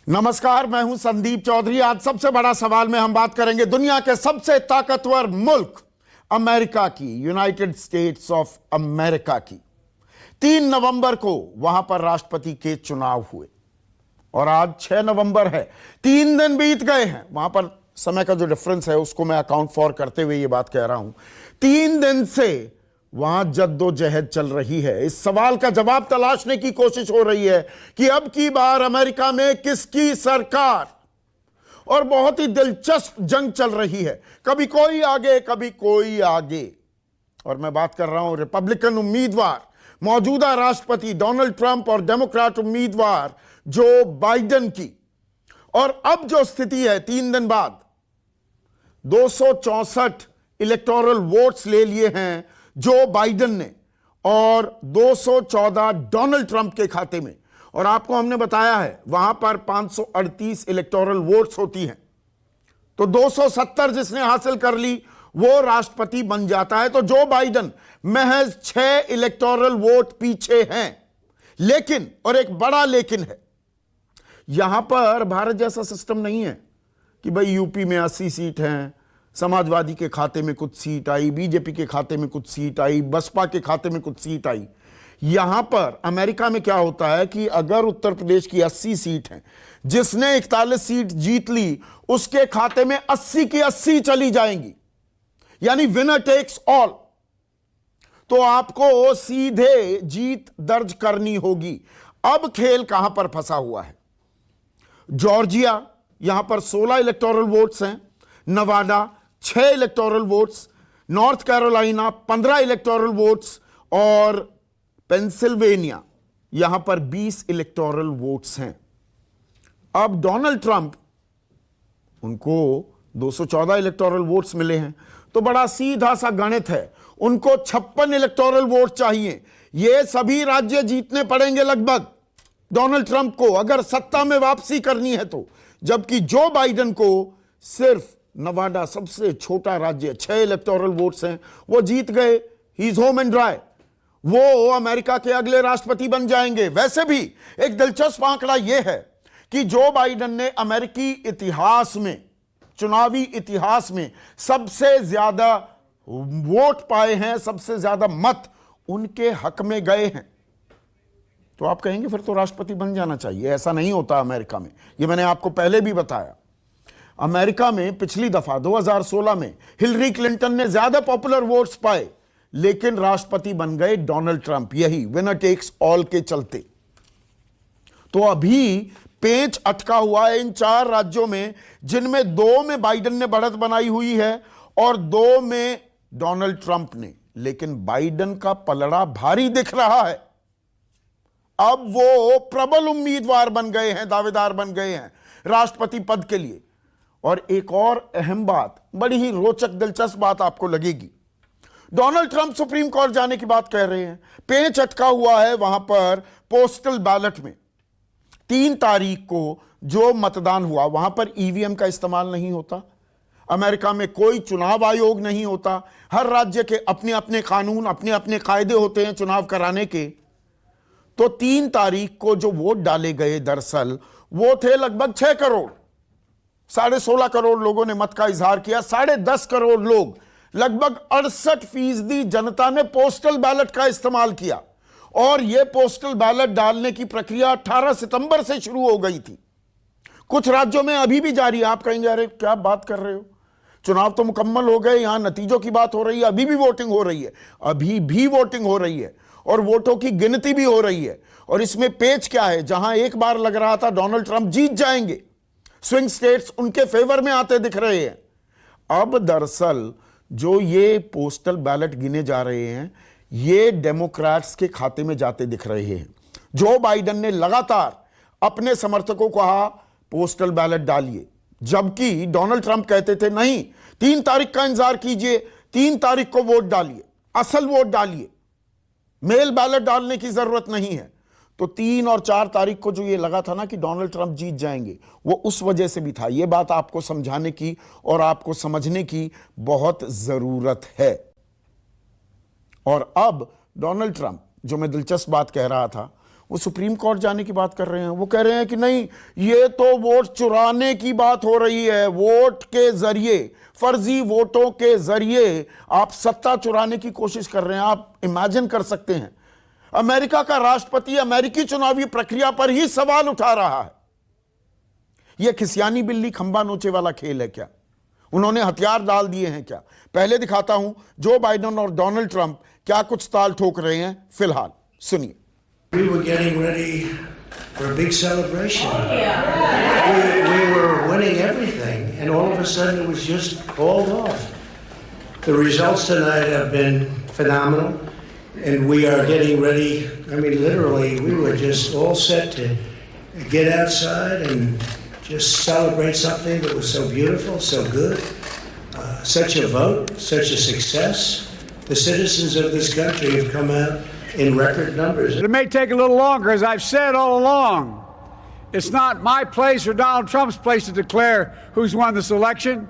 नमस्कार, मैं हूं संदीप चौधरी। आज सबसे बड़ा सवाल में हम बात करेंगे दुनिया के सबसे ताकतवर मुल्क अमेरिका की, यूनाइटेड स्टेट्स ऑफ अमेरिका की। 3 नवंबर को वहां पर राष्ट्रपति के चुनाव हुए और आज 6 नवंबर है। 3 दिन बीत गए हैं। वहां पर समय का जो डिफरेंस है उसको मैं अकाउंट फॉर करते हुए ये बात कह रहा हूं। 3 दिन से वहां जद्दोजहद चल रही है। इस सवाल का जवाब तलाशने की कोशिश हो रही है कि अब की बार अमेरिका में किसकी सरकार, और बहुत ही दिलचस्प जंग चल रही है। कभी कोई आगे, कभी कोई आगे। और मैं बात कर रहा हूं रिपब्लिकन उम्मीदवार मौजूदा राष्ट्रपति डोनाल्ड ट्रंप और डेमोक्रेट उम्मीदवार जो बाइडेन की। और अब जो स्थिति है, 3 दिन बाद 264 इलेक्टोरल वोट्स ले लिए हैं जो बाइडेन ने और 214 डोनाल्ड ट्रंप के खाते में। और आपको हमने बताया है वहां पर 538 इलेक्टोरल वोट्स होती हैं, तो 270 जिसने हासिल कर ली वो राष्ट्रपति बन जाता है। तो जो बाइडेन महज 6 इलेक्टोरल वोट पीछे हैं। लेकिन, और एक बड़ा लेकिन है, यहां पर भारत जैसा सिस्टम नहीं है कि भाई यूपी में 80 सीट हैं, समाजवादी के खाते में कुछ सीट आई, बीजेपी के खाते में कुछ सीट आई, बसपा के खाते में कुछ सीट आई। यहां पर अमेरिका में क्या होता है कि अगर उत्तर प्रदेश की 80 सीट हैं, जिसने 41 सीट जीत ली उसके खाते में 80 की 80 चली जाएंगी, यानी विनर टेक्स ऑल। तो आपको सीधे जीत दर्ज करनी होगी। अब खेल कहां पर फंसा हुआ है? जॉर्जिया, यहां पर 16 इलेक्टोरल वोट्स हैं, Nevada 6 electoral votes, north Carolina 15 electoral votes और पेंसिल्वेनिया यहां पर 20 इलेक्टोरल वोट्स हैं। अब डोनाल्ड ट्रंप, उनको 214 इलेक्टोरल वोट्स मिले हैं, तो बड़ा सीधा सा गणित है, उनको 56 इलेक्टोरल वोट चाहिए। ये सभी राज्य जीतने पड़ेंगे लगभग डोनाल्ड ट्रंप को अगर सत्ता में वापसी करनी है तो। जबकि जो बाइडेन को सिर्फ नवाडा, सबसे छोटा राज्य, 6 इलेक्टोरल वोट्स हैं, वो जीत गए। He is home and dry. वो अमेरिका के अगले राष्ट्रपति बन जाएंगे। वैसे भी एक दिलचस्प आंकड़ा यह है कि जो बाइडेन ने अमेरिकी इतिहास में, चुनावी इतिहास में सबसे ज्यादा वोट पाए हैं, सबसे ज्यादा मत उनके हक में गए हैं। तो आप कहेंगे फिर तो राष्ट्रपति बन जाना चाहिए। ऐसा नहीं होता अमेरिका में। यह मैंने आपको पहले भी बताया। अमेरिका में पिछली दफा 2016 में हिलरी क्लिंटन ने ज्यादा पॉपुलर वोट्स पाए, लेकिन राष्ट्रपति बन गए डोनाल्ड ट्रंप, यही विनर टेक्स ऑल के चलते। तो अभी पेंच अटका हुआ है इन 4 राज्यों में, जिनमें 2 में बाइडेन ने बढ़त बनाई हुई है और 2 में डोनाल्ड ट्रंप ने। लेकिन बाइडेन का पलड़ा भारी दिख रहा है। अब वो प्रबल उम्मीदवार बन गए हैं, दावेदार बन गए हैं राष्ट्रपति पद के लिए। और एक और अहम बात, बड़ी ही रोचक दिलचस्प बात आपको लगेगी, डोनाल्ड ट्रंप सुप्रीम कोर्ट जाने की बात कह रहे हैं। पेंच अटका हुआ है वहां पर पोस्टल बैलेट में। 3 तारीख को जो मतदान हुआ वहां पर ईवीएम का इस्तेमाल नहीं होता। अमेरिका में कोई चुनाव आयोग नहीं होता। हर राज्य के अपने अपने कानून, अपने अपने कायदे होते हैं चुनाव कराने के। तो 3 तारीख को जो वोट डाले गए, दरअसल वो थे लगभग 6 करोड़। 16.5 करोड़ लोगों ने मत का इजहार किया। 10.5 करोड़ लोग, लगभग 68% जनता ने पोस्टल बैलेट का इस्तेमाल किया। और यह पोस्टल बैलेट डालने की प्रक्रिया 18 सितंबर से शुरू हो गई थी। कुछ राज्यों में अभी भी जारी है। आप कहेंगे अरे क्या बात कर रहे हो, चुनाव तो मुकम्मल हो गए, यहां नतीजों की बात हो रही है। अभी भी वोटिंग हो रही है, अभी भी वोटिंग हो रही है और वोटों की गिनती भी हो रही है। और इसमें पेच क्या है, जहां एक बार लग रहा था डोनाल्ड ट्रंप जीत जाएंगे, स्विंग स्टेट्स उनके फेवर में आते दिख रहे हैं। अब दरअसल जो ये पोस्टल बैलेट गिने जा रहे हैं, ये डेमोक्रेट्स के खाते में जाते दिख रहे हैं। जो बाइडेन ने लगातार अपने समर्थकों को कहा पोस्टल बैलेट डालिए, जबकि डोनाल्ड ट्रंप कहते थे नहीं, 3 तारीख का इंतजार कीजिए, 3 तारीख को वोट डालिए, असल वोट डालिए, मेल बैलेट डालने की जरूरत नहीं है। तो 3 और 4 तारीख को जो ये लगा था ना कि डोनाल्ड ट्रंप जीत जाएंगे, वो उस वजह से भी था। ये बात आपको समझाने की और आपको समझने की बहुत जरूरत है। और अब डोनाल्ड ट्रंप, जो मैं दिलचस्प बात कह रहा था, वो सुप्रीम कोर्ट जाने की बात कर रहे हैं। वो कह रहे हैं कि नहीं, ये तो वोट चुराने की बात हो रही है, वोट के जरिए, फर्जी वोटों के जरिए आप सत्ता चुराने की कोशिश कर रहे हैं। आप इमेजिन कर सकते हैं, अमेरिका का राष्ट्रपति अमेरिकी चुनावी प्रक्रिया पर ही सवाल उठा रहा है। यह खिसियानी बिल्ली खंबा नोचे वाला खेल है क्या? उन्होंने हथियार डाल दिए हैं क्या? पहले दिखाता हूं जो बाइडेन और डोनाल्ड ट्रंप क्या कुछ ताल ठोक रहे हैं। फिलहाल सुनिए। We were getting ready for a big celebration. We were winning everything, and all of a sudden it was just called off. The results tonight have been phenomenal, and we are getting ready. I mean, literally, we were just all set to get outside and just celebrate something that was so beautiful, so good. Such a vote, such a success. The citizens of this country have come out in record numbers. It may take a little longer, as I've said all along. It's not my place or Donald Trump's place to declare who's won this election.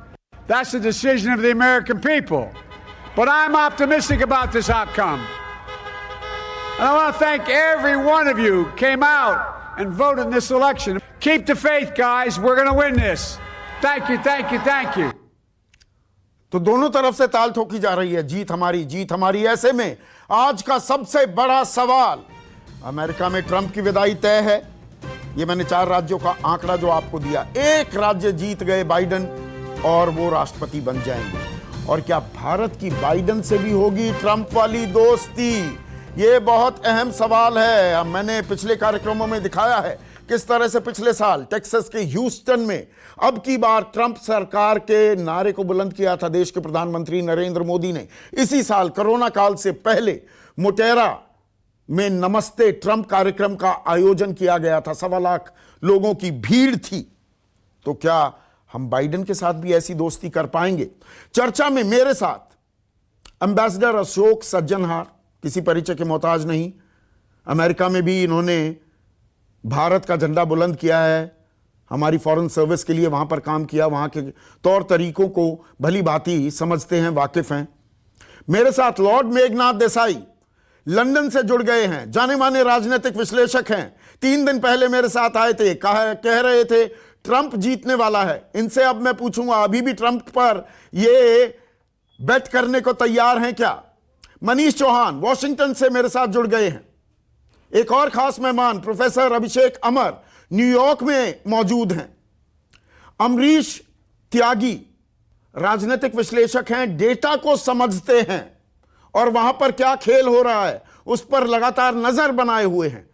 That's the decision of the American people. But I'm optimistic about this outcome. And I want to thank every one of you who came out and voted in this election. Keep the faith, guys. We're going to win this. Thank you, thank you, thank you. तो दोनों तरफ से ताल ठोकी जा रही है, जीत हमारी, जीत हमारी। ऐसे में आज का सबसे बड़ा सवाल, अमेरिका में ट्रंप की विदाई तय है। ये मैंने 4 राज्यों का आंकड़ा जो आपको दिया, 1 राज्य जीत गए बाइडेन और वो राष्ट्रपति बन जाएंगे। और क्या भारत की बाइडेन से भी होगी ट्रंप वाली दोस्ती? ये बहुत अहम सवाल है। मैंने पिछले कार्यक्रमों में दिखाया है किस तरह से पिछले साल टेक्सास के ह्यूस्टन में अब की बार ट्रंप सरकार के नारे को बुलंद किया था देश के प्रधानमंत्री नरेंद्र मोदी ने। इसी साल कोरोना काल से पहले मोटेरा में नमस्ते ट्रंप कार्यक्रम का आयोजन किया गया था। 1.25 लाख लोगों की भीड़ थी। तो क्या हम बाइडेन के साथ भी ऐसी दोस्ती कर पाएंगे? चर्चा में मेरे साथ एम्बेसडर अशोक सज्जनहार, किसी परिचय के मोहताज नहीं। अमेरिका में भी इन्होंने भारत का झंडा बुलंद किया है, हमारी फॉरेन सर्विस के लिए वहां पर काम किया, वहां के तौर तरीकों को भली भांति समझते हैं, वाकिफ हैं। मेरे साथ लॉर्ड मेघनाथ देसाई लंदन से जुड़ गए हैं, जाने माने राजनीतिक विश्लेषक हैं। 3 दिन पहले मेरे साथ आए थे, कह रहे थे ट्रंप जीतने वाला है। इनसे अब मैं पूछूंगा, अभी भी ट्रंप पर ये बेट करने को तैयार हैं क्या? मनीष चौहान वॉशिंगटन से मेरे साथ जुड़ गए हैं। एक और खास मेहमान प्रोफेसर अभिषेक अमर न्यूयॉर्क में मौजूद हैं। अमरीश त्यागी राजनीतिक विश्लेषक हैं, डेटा को समझते हैं और वहां पर क्या खेल हो रहा है उस पर लगातार नजर बनाए हुए हैं।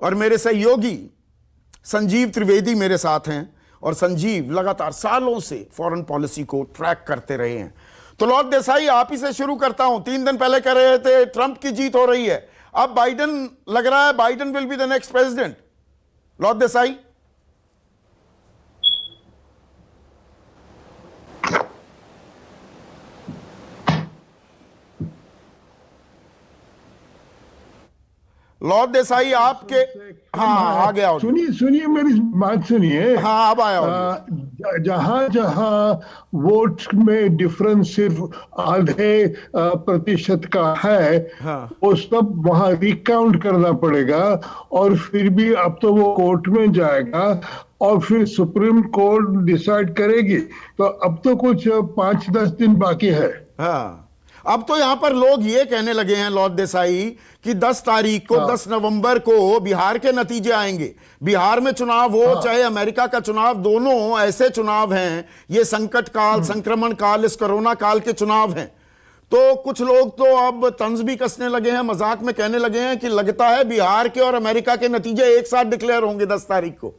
और मेरे सहयोगी संजीव त्रिवेदी मेरे साथ हैं, और संजीव लगातार सालों से फॉरेन पॉलिसी को ट्रैक करते रहे हैं। तो लॉर्ड देसाई, आप ही से शुरू करता हूं। 3 दिन पहले कह रहे थे ट्रंप की जीत हो रही है, अब बाइडेन लग रहा है Biden will be the next president. Lord Desai. Lord Desai आपके, हाँ आ गया। सुनिए मेरी बात सुनिए। हाँ अब आया। जहां जहां वोट में डिफरेंस सिर्फ आधे प्रतिशत का है, हाँ। वो सब वहां रिकाउंट करना पड़ेगा। और फिर भी अब तो वो कोर्ट में जाएगा और फिर सुप्रीम कोर्ट डिसाइड करेगी। तो अब तो कुछ 5-10 दिन बाकी है। हाँ, अब तो यहां पर लोग ये कहने लगे हैं लॉर्ड देसाई कि 10 तारीख को, 10 नवंबर को बिहार के नतीजे आएंगे। बिहार में चुनाव हो चाहे अमेरिका का चुनाव, दोनों ऐसे चुनाव हैं, ये संकट काल, संक्रमण काल, इस कोरोना काल के चुनाव हैं। तो कुछ लोग तो अब तंज भी कसने लगे हैं, मजाक में कहने लगे हैं कि लगता है बिहार के और अमेरिका के नतीजे एक साथ डिक्लेयर होंगे 10 तारीख को।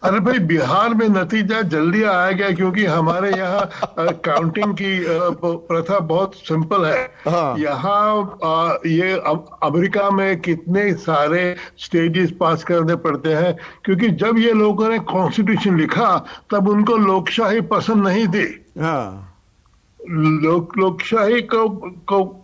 अरे भाई, बिहार में नतीजा जल्दी आएगा क्योंकि हमारे यहाँ काउंटिंग की प्रथा बहुत सिंपल है। हाँ। यहाँ ये अमेरिका में कितने सारे स्टेजेस पास करने पड़ते हैं, क्योंकि जब ये लोगों ने कॉन्स्टिट्यूशन लिखा तब उनको लोकशाही पसंद नहीं थी। हाँ। लोकशाही को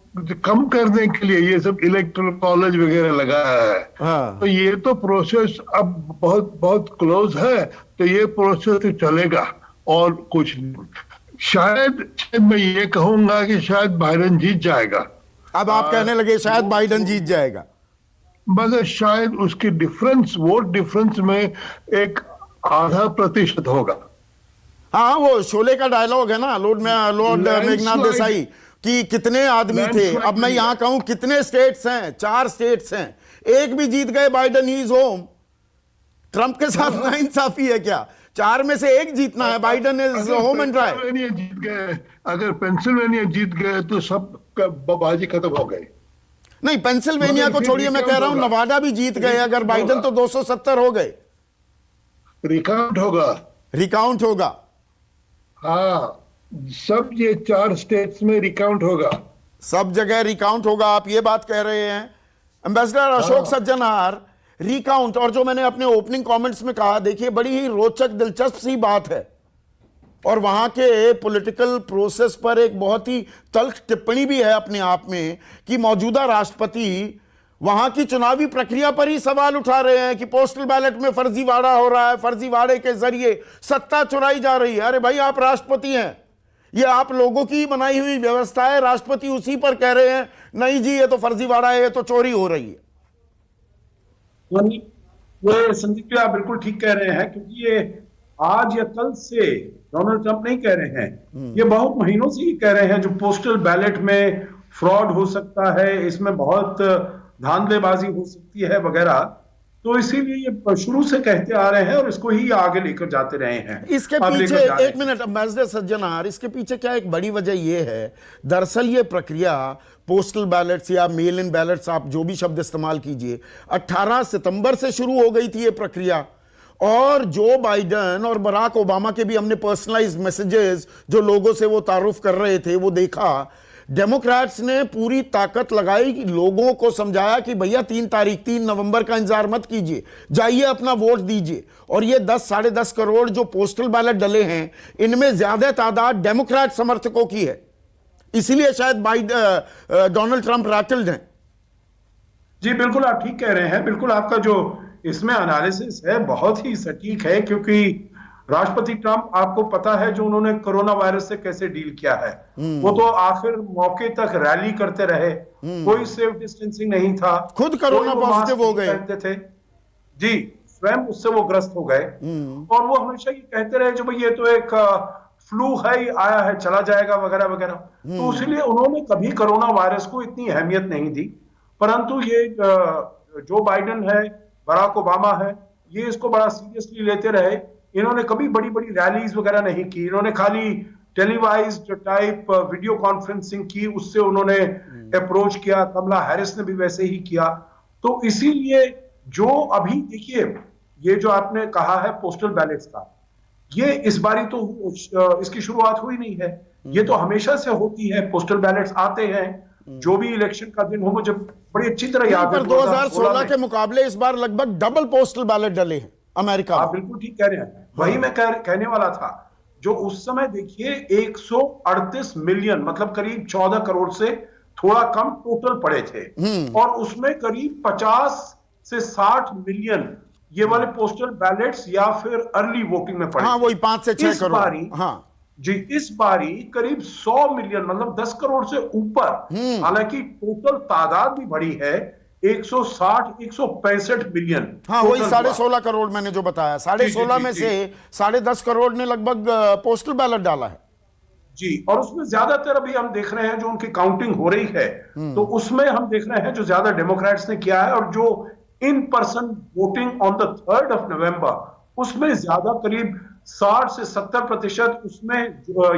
कम करने के लिए ये सब इलेक्टोरल कॉलेज वगैरह लगाया है। हाँ। तो ये तो प्रोसेस अब बहुत बहुत क्लोज है, तो ये प्रोसेस तो चलेगा और कुछ शायद मैं ये कहूंगा कि शायद बाइडेन जीत जाएगा। अब आप कहने लगे शायद बाइडेन जीत जाएगा। मगर शायद उसकी डिफरेंस, वोट डिफरेंस में एक 0.5% होगा। हाँ, वो शोले का डायलॉग है ना, लॉर्ड मेघनाथ देसाई, कि कितने आदमी थे। अब मैं यहां कहूं कितने स्टेट्स हैं, 4 स्टेट्स हैं, एक भी जीत गए बाइडन इज होम। ट्रंप के साथ नाइंसाफी है क्या? 4 में से एक जीतना है, Biden is home and dry. Pennsylvania जीत गए, अगर पेंसिल्वेनिया जीत गए तो सब बाजी खत्म हो गई। नहीं, पेंसिल्वेनिया को छोड़िए, मैं कह रहा हूं नवाडा भी जीत गए अगर बाइडन, तो 270 हो गए। रिकाउंट होगा। रिकाउंट होगा। हाँ, सब ये 4 स्टेट्स में रिकाउंट होगा। सब जगह रिकाउंट होगा, आप ये बात कह रहे हैं। एम्बेसडर अशोक सज्जनहार, रिकाउंट, और जो मैंने अपने ओपनिंग कमेंट्स में कहा, देखिए बड़ी ही रोचक दिलचस्प सी बात है, और वहां के पॉलिटिकल प्रोसेस पर एक बहुत ही तल्ख टिप्पणी भी है अपने आप में, कि मौजूदा राष्ट्रपति वहां की चुनावी प्रक्रिया पर ही सवाल उठा रहे हैं कि पोस्टल बैलेट में फर्जीवाड़ा हो रहा है, फर्जीवाड़े के जरिए सत्ता चुराई जा रही है। अरे भाई, आप राष्ट्रपति हैं, ये आप लोगों की बनाई हुई व्यवस्था है, राष्ट्रपति उसी पर कह रहे हैं नहीं जी ये तो फर्जीवाड़ा है, ये तो चोरी हो रही है। ये संदीप जी आप बिल्कुल ठीक कह रहे हैं, क्योंकि ये आज या कल से डोनाल्ड ट्रंप नहीं कह रहे हैं, ये बहुत महीनों से ही कह रहे हैं जो पोस्टल बैलेट में फ्रॉड हो सकता है, इसमें बहुत धांधलेबाजी हो सकती है वगैरह। तो इसीलिए ये शुरू से कहते आ रहे हैं और इसको ही आगे लेकर जाते रहे हैं। इसके पीछे एक मिनट, एम्बेसडर सज्जनहार, इसके पीछे क्या एक बड़ी वजह ये है, दरअसल ये प्रक्रिया पोस्टल बैलेट्स या मेल इन बैलेट्स, आप जो भी शब्द इस्तेमाल कीजिए, 18 सितंबर से शुरू हो गई थी ये प्रक्रिया। और जो बाइडन और बराक ओबामा के भी हमने पर्सनलाइज्ड मैसेजेस जो लोगों से वो तारुफ कर रहे थे वो देखा। डेमोक्रेट्स ने पूरी ताकत लगाई कि लोगों को समझाया कि भैया 3 नवंबर का इंतजार मत कीजिए, जाइए अपना वोट दीजिए। और ये 10-10.5 करोड़ जो पोस्टल बैलेट डले हैं, इनमें ज्यादा तादाद डेमोक्रेट समर्थकों की है, इसीलिए शायद डोनाल्ड ट्रंप रैटल्ड हैं। जी बिल्कुल, आप ठीक कह रहे हैं। बिल्कुल, आपका जो इसमें एनालिसिस है बहुत ही सटीक है, क्योंकि राष्ट्रपति ट्रंप, आपको पता है जो उन्होंने कोरोना वायरस से कैसे डील किया है, वो तो आखिर मौके तक रैली करते रहे, कोई सेफ डिस्टेंसिंग नहीं था, खुद कोरोना पॉजिटिव हो गए थे जी, स्वयं उससे वो ग्रस्त हो गए। और वो हमेशा ये कहते रहे जो भाई ये तो एक फ्लू है, ये आया है चला जाएगा वगैरह वगैरह। तो इसलिए उन्होंने कभी कोरोना वायरस को इतनी अहमियत नहीं दी। परंतु ये जो बाइडन है, बराक ओबामा है, ये इसको बड़ा सीरियसली लेते रहे। इन्होंने कभी बड़ी बड़ी रैलीज वगैरह नहीं की, इन्होंने खाली टेलीवाइज्ड टाइप वीडियो कॉन्फ्रेंसिंग की, उससे उन्होंने अप्रोच किया। कमला हैरिस ने भी वैसे ही किया। तो इसीलिए जो अभी देखिए, ये जो आपने कहा है पोस्टल बैलेट्स का, ये इस बारी तो इसकी शुरुआत हुई नहीं है, ये तो हमेशा से होती है। पोस्टल बैलेट्स आते हैं जो भी इलेक्शन का दिन हो, मुझे बड़ी अच्छी तरह याद है। 2016 के मुकाबले इस बार लगभग डबल पोस्टल बैलेट डले हैं अमेरिका। आप बिल्कुल ठीक कह रहे हैं, वही मैं कहने वाला था। जो उस समय देखिए 138 मिलियन, मतलब करीब 14 करोड़ से थोड़ा कम टोटल पड़े थे, और उसमें करीब 50 से 60 मिलियन ये वाले पोस्टल बैलेट्स या फिर अर्ली वोटिंग में पड़े। हाँ, वही 5 से 6 करोड़। हाँ जी, इस बारी करीब 100 मिलियन, मतलब 10 करोड़ से ऊपर। हालांकि टोटल तादाद भी बढ़ी है, 165 मिलियन। हाँ, वही 16.5 करोड़ मैंने जो बताया, 16.5 में से 10.5 करोड़ ने लगभग पोस्टल बैलेट डाला है जी। और उसमें ज्यादातर अभी हम देख रहे हैं जो उनकी काउंटिंग हो रही है, तो उसमें हम देख रहे हैं जो ज्यादा डेमोक्रेट्स ने किया है, और जो in person voting on the 3rd of November, उसमें ज्यादा करीब 60 से 70% उसमें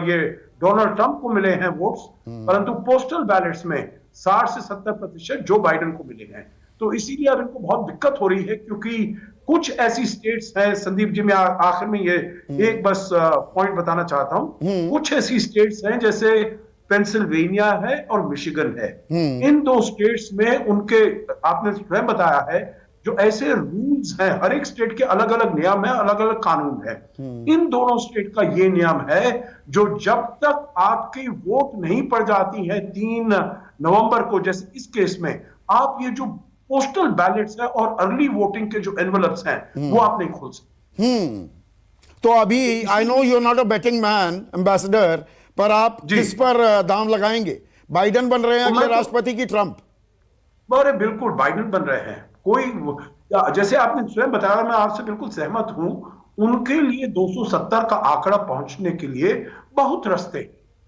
ये डोनाल्ड ट्रंप को मिले हैं वोट्स, परंतु पोस्टल बैलेट्स में 60 से 70% जो बाइडन को मिले हैं। तो इसीलिए अब इनको बहुत दिक्कत हो रही है, क्योंकि कुछ ऐसी स्टेट्स हैं, संदीप जी मैं आखिर में ये एक बस पॉइंट बताना चाहता हूं। कुछ ऐसी स्टेट्स हैं जैसे पेंसिल्वेनिया है और मिशिगन है, इन 2 स्टेट्स में उनके, आपने स्वयं बताया है, जो ऐसे रूल्स हैं, हर एक स्टेट के अलग अलग नियम है, अलग अलग कानून है। इन दोनों स्टेट का ये नियम है, जो जब तक आपकी वोट नहीं पड़ जाती है 3 नवंबर को, जैसे इस केस में, आप ये जो पोस्टल बैलेट्स है और अर्ली वोटिंग के जो एनवलप्स हैं, वो आप नहीं खोल सकते। तो अभी I know you are not a betting man ambassador, पर आप किस पर दाम लगाएंगे? बाइडन बन रहे हैं अगले राष्ट्रपति की ट्रंप? अरे बिल्कुल बाइडन बन रहे हैं। कोई, जैसे आपने स्वयं बताया, मैं आपसे बिल्कुल सहमत हूं, उनके लिए 270 का आंकड़ा पहुंचने के लिए बहुत रास्ते,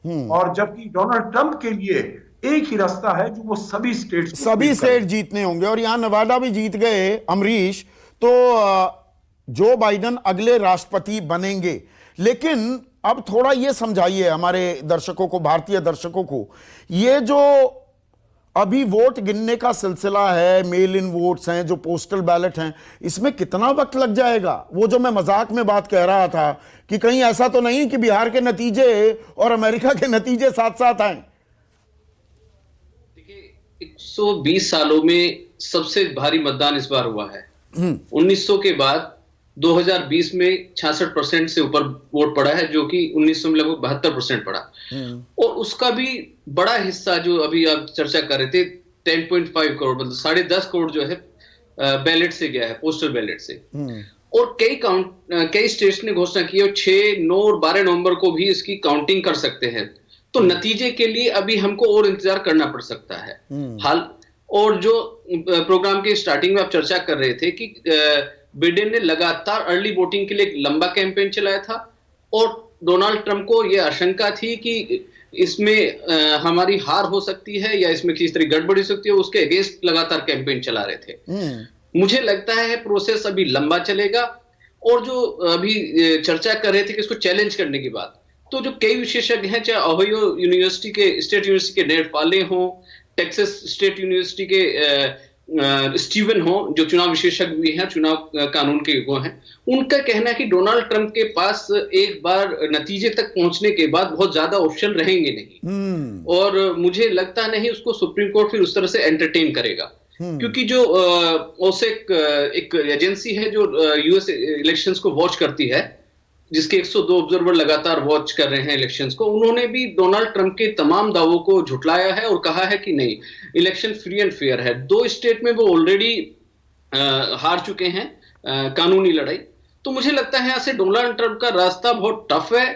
और जबकि डोनाल्ड ट्रंप के लिए एक ही रास्ता है, जो वो सभी स्टेट जीतने होंगे। और यहां नवादा भी जीत गए अमरीश, तो जो बाइडन अगले राष्ट्रपति बनेंगे। लेकिन अब थोड़ा ये समझाइए हमारे दर्शकों को, भारतीय दर्शकों को, ये जो अभी वोट गिनने का सिलसिला है, मेल इन वोट्स हैं, जो पोस्टल बैलेट हैं, इसमें कितना वक्त लग जाएगा? वो जो मैं मजाक में बात कह रहा था कि कहीं ऐसा तो नहीं कि बिहार के नतीजे और अमेरिका के नतीजे साथ साथ आए? देखिए, 120 सालों में सबसे भारी मतदान इस बार हुआ है। 1900 के बाद 2020 में 66% से ऊपर वोट पड़ा है, जो कि 1900 में लगभग 72% पड़ा। और उसका भी बड़ा हिस्सा जो अभी आप चर्चा कर रहे थे, 10.5 करोड़, मतलब 10.5 करोड़ जो है बैलेट से गया है, पोस्टल बैलेट से। और कई स्टेट्स ने घोषणा की है 6, 9 और 12 नवंबर को भी इसकी काउंटिंग कर सकते हैं। तो नतीजे के लिए अभी हमको और इंतजार करना पड़ सकता है। हाल और जो प्रोग्राम के स्टार्टिंग में आप चर्चा कर रहे थे कि बिडेन ने लगातार अर्ली वोटिंग के लिए एक लंबा कैंपेन चलाया था, और डोनाल्ड ट्रंप को यह आशंका थी कि इसमें हमारी हार हो सकती है या इसमें किसी तरह गड़बड़ी हो सकती है, उसके अगेंस्ट लगातार कैंपेन चला रहे थे। मुझे लगता है प्रोसेस अभी लंबा चलेगा। और जो अभी चर्चा कर रहे थे कि इसको चैलेंज करने की बात, तो जो कई विशेषज्ञ हैं, चाहे ओहायो यूनिवर्सिटी के, स्टेट यूनिवर्सिटी के नेड पाले हों, टेक्सास स्टेट यूनिवर्सिटी के स्टीवन हो, जो चुनाव विशेषज्ञ भी हैं, चुनाव कानून के वो हैं, उनका कहना है कि डोनाल्ड ट्रंप के पास एक बार नतीजे तक पहुंचने के बाद बहुत ज्यादा ऑप्शन रहेंगे नहीं। और मुझे लगता नहीं उसको सुप्रीम कोर्ट फिर उस तरह से एंटरटेन करेगा, क्योंकि जो ओसेक एक एजेंसी है जो यूएस इलेक्शंस को वॉच करती है, जिसके 102 ऑब्जर्वर लगातार वॉच कर रहे हैं इलेक्शंस को, उन्होंने भी डोनाल्ड ट्रंप के तमाम दावों को झुटलाया है और कहा है कि नहीं, इलेक्शन फ्री एंड फेयर है। 2 स्टेट में वो ऑलरेडी हार चुके हैं कानूनी लड़ाई। तो मुझे लगता है यहाँ से डोनाल्ड ट्रंप का रास्ता बहुत टफ है।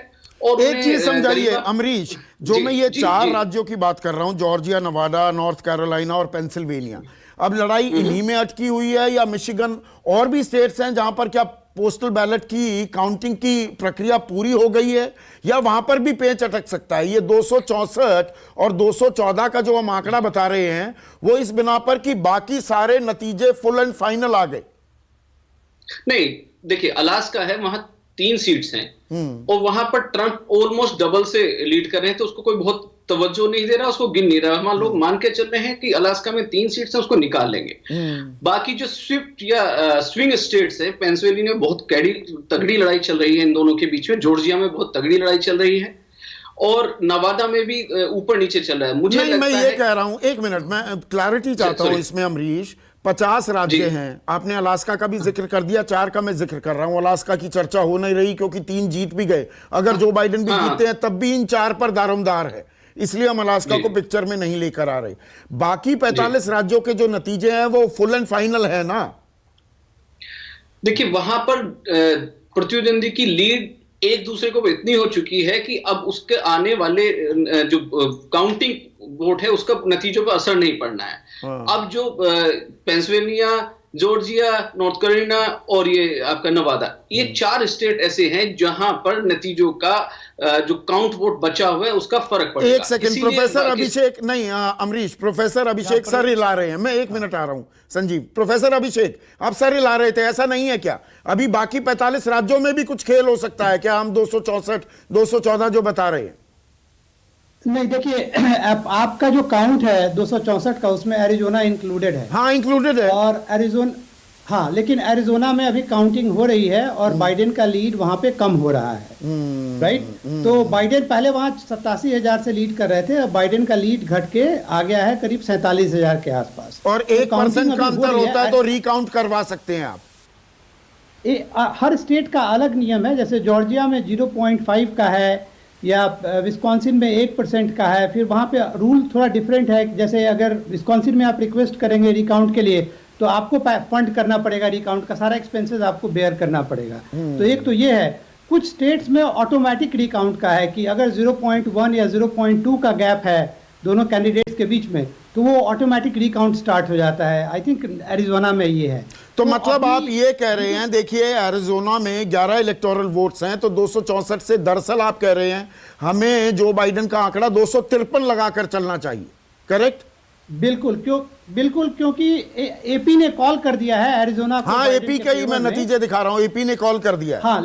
और एक चीज समझाइए अमरीश, जो मैं ये 4 राज्यों की बात कर रहा हूं, जॉर्जिया, नवादा, नॉर्थ कैरोलिना और पेंसिल्वेनिया, अब लड़ाई इन्हीं में अटकी हुई है या मिशिगन और भी स्टेट्स हैं जहां पर क्या पोस्टल बैलेट की काउंटिंग की प्रक्रिया पूरी हो गई है, या वहां पर भी पेच अटक सकता है? ये 264 और 214 का जो हम आंकड़ा बता रहे हैं, वो इस बिना पर कि बाकी सारे नतीजे फुल एंड फाइनल आ गए। नहीं, देखिए, अलास्का है, वहां 3 सीट्स हैं, और वहां पर ट्रंप ऑलमोस्ट डबल से लीड कर रहे हैं, तो उसको कोई बहुत तवज्जो नहीं दे रहा, उसको गिन नहीं रहा। हम लोग मान के चल रहे हैं कि अलास्का में 3 सीट्स हैं, उसको निकाल लेंगे। बाकी जो स्विफ्ट या स्विंग स्टेट्स है, पेंसिल्वेनिया में बहुत तगड़ी लड़ाई चल रही है इन दोनों के बीच में, जॉर्जिया में बहुत तगड़ी लड़ाई चल रही है, और नवादा में भी ऊपर नीचे चल रहा है। मुझे नहीं, मैं ये कह रहा हूं, एक मिनट, मैं क्लैरिटी चाहता हूं इसमें अमरीश। 50 राज्य हैं, आपने अलास्का का भी जिक्र कर दिया, 4 का मैं जिक्र कर रहा हूं। अलास्का की चर्चा हो नहीं रही क्योंकि 3 जीत भी गए। अगर जो बाइडेन भी जीतते हैं तब भी इन 4 पर दारोमदार है, इसलिए हम अलास्का को पिक्चर में नहीं लेकर आ रहे। बाकी 45 राज्यों के जो नतीजे हैं वो फुल एंड फाइनल है ना? देखिए, वहां पर प्रतिद्वंदी की लीड एक दूसरे को इतनी हो चुकी है कि अब उसके आने वाले जो काउंटिंग वोट है उसका नतीजों पर असर नहीं पड़ना है। अब जो पेंसिल्वेनिया, जॉर्जिया, नॉर्थ कैरोलिना और ये आपका नवादा, ये 4 स्टेट ऐसे हैं जहां पर नतीजों का जो काउंट वोट बचा हुआ है उसका फर्क पड़ेगा। एक सेकंड, प्रोफेसर अभिषेक, नहीं अमरीश, प्रोफेसर अभिषेक सर हिला रहे हैं, मैं 1 मिनट आ रहा हूं। संजीव, प्रोफेसर अभिषेक, आप सर हिला रहे थे, ऐसा नहीं है क्या अभी बाकी 45 राज्यों में भी कुछ खेल हो सकता है क्या? हम 264, 214 जो बता रहे हैं। नहीं, देखिए, आपका जो काउंट है 264 का, उसमें एरिजोना इंक्लूडेड है। हाँ, इंक्लूडेड है। और एरिजोना, हाँ, लेकिन एरिजोना में अभी काउंटिंग हो रही है और बाइडेन का लीड वहां पे कम हो रहा है, राइट? तो बाइडेन पहले वहां 87,000 से लीड कर रहे थे, अब बाइडेन का लीड घट के आ गया है करीब 47,000 के आसपास। और 1% का अंतर होता है तो रिकाउंट करवा सकते हैं आप। हर स्टेट का अलग नियम है, जैसे जॉर्जिया में 0.5 का है, या विस्कॉन्सिन में 1% का है। फिर वहाँ पे रूल थोड़ा डिफरेंट है, जैसे अगर विस्कॉन्सिन में आप रिक्वेस्ट करेंगे रिकाउंट के लिए तो आपको फंड करना पड़ेगा, रिकाउंट का सारा एक्सपेंसेस आपको बेयर करना पड़ेगा। तो एक तो ये है। कुछ स्टेट्स में ऑटोमेटिक रिकाउंट का है कि अगर 0.1 या 0.2 का गैप है दोनों कैंडिडेट्स के बीच में, तो वो ऑटोमेटिक रिकाउंट स्टार्ट हो जाता है। आई थिंक एरिजोना में ये है। तो मतलब आप ये कह रहे हैं, देखिए एरिजोना में 11 इलेक्टोरल वोट्स हैं, तो 264 से दरअसल आप कह रहे हैं हमें जो बाइडेन का आंकड़ा 253 लगाकर चलना चाहिए, करेक्ट? बिल्कुल क्योंकि एपी ने कॉल कर दिया है एरिजोना को। हाँ, एपी का ही मैं नतीजे दिखा रहा हूं, एपी ने कॉल कर दिया है। हाँ,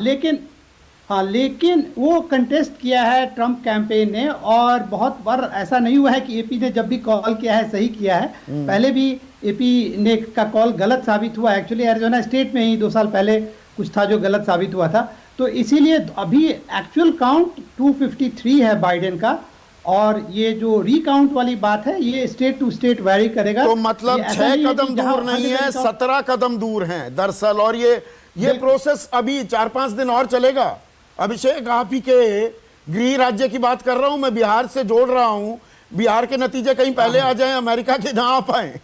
लेकिन वो कंटेस्ट किया है ट्रंप कैंपेन ने, और बहुत बार ऐसा नहीं हुआ है कि एपी ने जब भी कॉल किया है सही किया है। पहले भी एपी ने का कॉल गलत साबित हुआ। एक्चुअली एरिजोना स्टेट में ही 2 साल पहले कुछ था जो गलत साबित हुआ था। तो इसीलिए अभी एक्चुअल काउंट 253 है बाइडेन का, और ये जो रिकाउंट वाली बात है ये स्टेट टू स्टेट वेरी करेगा। तो मतलब 6 कदम दूर नहीं है, 17 कदम दूर हैं दरअसल, और ये प्रोसेस अभी 4-5 दिन और चलेगा। अभिषेक, आप ही के गृह राज्य की बात कर रहा हूं, मैं बिहार से जोड़ रहा हूं। बिहार के नतीजे कहीं पहले आ जाएं अमेरिका के, जहां आप आए।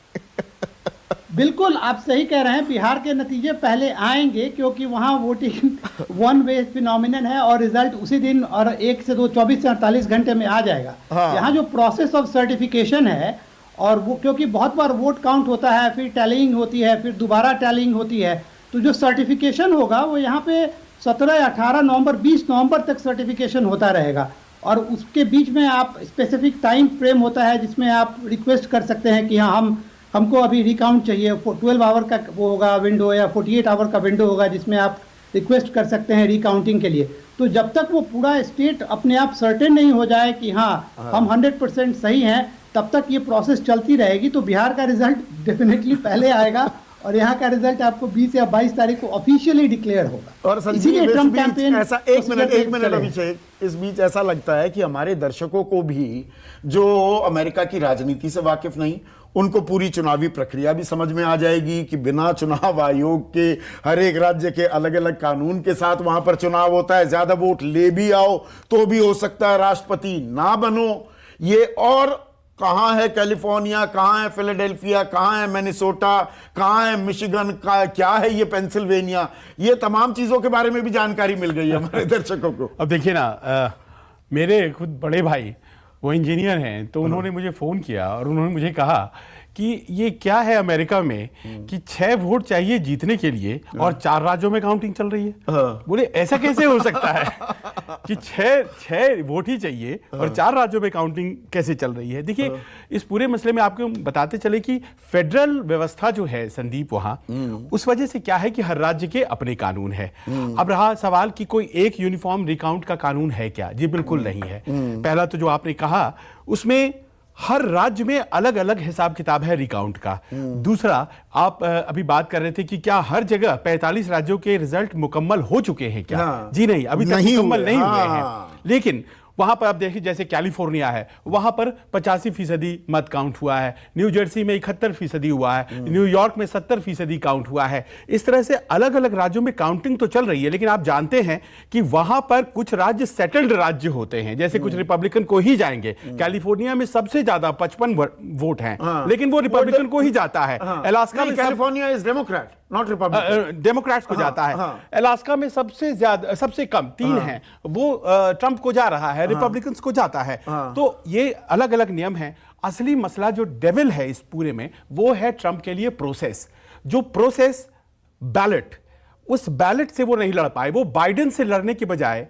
बिल्कुल आप सही कह रहे हैं, बिहार के नतीजे पहले आएंगे क्योंकि वहां वोटिंग वन वे फिनोमिनन है और रिजल्ट उसी दिन और 1 से 2 24 से 48 घंटे में आ जाएगा। यहाँ जो प्रोसेस ऑफ सर्टिफिकेशन है, और वो क्योंकि बहुत बार वोट काउंट होता है, फिर टैलिंग होती है, फिर दोबारा टैलिंग होती है, तो जो सर्टिफिकेशन होगा वो यहाँ पे 17, 18 नवंबर, 20 नवंबर तक सर्टिफिकेशन होता रहेगा। और उसके बीच में आप स्पेसिफिक टाइम फ्रेम होता है जिसमें आप रिक्वेस्ट कर सकते हैं कि हाँ हमको अभी रिकाउंट चाहिए। 12 आवर का वो होगा विंडो, या 48 आवर का विंडो होगा जिसमें आप रिक्वेस्ट कर सकते हैं रिकाउंटिंग के लिए। तो जब तक वो पूरा स्टेट अपने आप सर्टेन नहीं हो जाए कि हाँ हम 100% सही हैं, तब तक ये प्रोसेस चलती रहेगी। तो बिहार का रिजल्ट डेफिनेटली पहले आएगा और यहाँ का रिजल्ट आपको 20 या 22 तारीख को ऑफिशियली डिक्लेयर होगा। और इसीलिए ट्रम्प कैंपेन ऐसा एक मिनट अभिषेक, इस बीच ऐसा लगता है कि हमारे दर्शकों को भी जो अमेरिका की राजनीति से वाकिफ नहीं, उनको पूरी चुनावी प्रक्रिया भी समझ में आ जाएगी कि बिना चुनाव आयोग के हर एक राज्य के अलग अलग कानून के साथ वहां पर चुनाव होता है। ज्यादा वोट ले भी आओ तो भी हो सकता है राष्ट्रपति ना बनो। ये और कहां है कैलिफोर्निया, कहां है फिलाडेल्फिया, कहां है मिनेसोटा, कहां है मिशिगन, का क्या है ये पेंसिल्वेनिया, ये तमाम चीजों के बारे में भी जानकारी मिल गई है हमारे दर्शकों को। अब देखिए ना, मेरे खुद बड़े भाई वो इंजीनियर हैं, तो उन्होंने मुझे फ़ोन किया और उन्होंने मुझे कहा कि ये क्या है अमेरिका में कि 6 वोट चाहिए जीतने के लिए और 4 राज्यों में काउंटिंग चल रही है। बोले ऐसा कैसे हो सकता है कि 6 वोट ही चाहिए और 4 राज्यों में काउंटिंग कैसे चल रही है। देखिए, इस पूरे मसले में आपको बताते चले कि फेडरल व्यवस्था जो है संदीप, वहाँ उस वजह से क्या है कि हर राज्य के अपने कानून है। अब रहा सवाल कि कोई एक यूनिफॉर्म रिकाउंट का कानून है क्या? जी बिल्कुल नहीं है। पहला तो जो आपने कहा, उसमें हर राज्य में अलग अलग हिसाब किताब है रिकाउंट का। दूसरा, आप अभी बात कर रहे थे कि क्या हर जगह 45 राज्यों के रिजल्ट मुकम्मल हो चुके हैं क्या? जी नहीं, अभी तक मुकम्मल नहीं हुए हैं। लेकिन वहां पर आप देखिए, जैसे कैलिफोर्निया है, वहां पर 85% मत काउंट हुआ है, न्यू जर्सी में 71% हुआ है, न्यूयॉर्क में 70% काउंट हुआ है। इस तरह से अलग अलग राज्यों में काउंटिंग तो चल रही है, लेकिन आप जानते हैं कि वहां पर कुछ राज्य सेटल्ड राज्य होते हैं, जैसे कुछ रिपब्लिकन को ही जाएंगे। कैलिफोर्निया में सबसे ज्यादा 55 वोट हैं, लेकिन वो रिपब्लिकन को ही जाता है। अलास्का में California is Democrat, not Republican, Democrats को जाता है। अलास्का में सबसे ज्यादा, सबसे कम 3 हैं, वो ट्रंप को जा रहा है, रिपब्लिकन्स को जाता है। तो ये अलग अलग नियम हैं। असली मसला जो डेविल है इस पूरे में, वो है ट्रंप के लिए प्रोसेस। जो प्रोसेस बैलेट, उस बैलेट से वो नहीं लड़ पाए। वो बाइडेन से लड़ने के बजाय